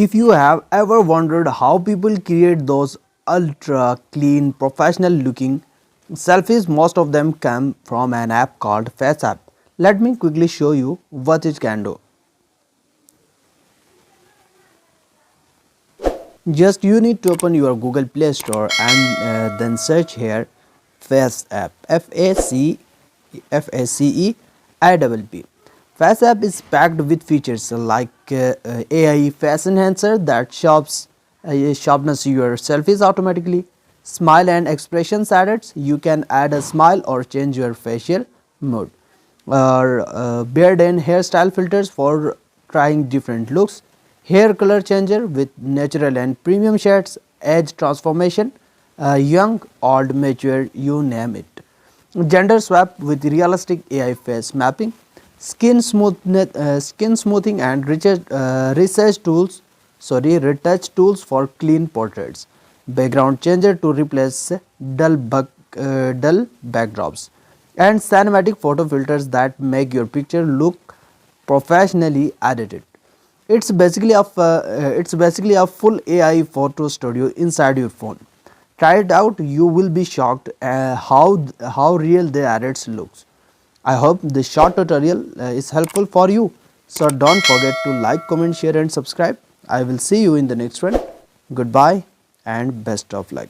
If you have ever wondered how people create those ultra clean, professional looking selfies, most of them come from an app called FaceApp. Let me quickly show you what it can do. Just you need to open your Google Play Store and then search here FaceApp, FACE FaceApp is packed with features like AI face enhancer that sharpens your selfies automatically, smile and expressions edits. You can add a smile or change your facial mood, or beard and hairstyle filters for trying different looks, hair color changer with natural and premium shades, age transformation, young, old, mature, you name it. Gender swap with realistic AI face mapping, skin smoothing and retouch tools for clean portraits, background changer to replace dull backdrops, and cinematic photo filters that make your picture look professionally edited. It's basically a full AI photo studio inside your phone. Try it out. You will be shocked how real the edits looks. I hope this short tutorial is helpful for you. So don't forget to like, comment, share and subscribe. I will see you in the next one. Goodbye and best of luck.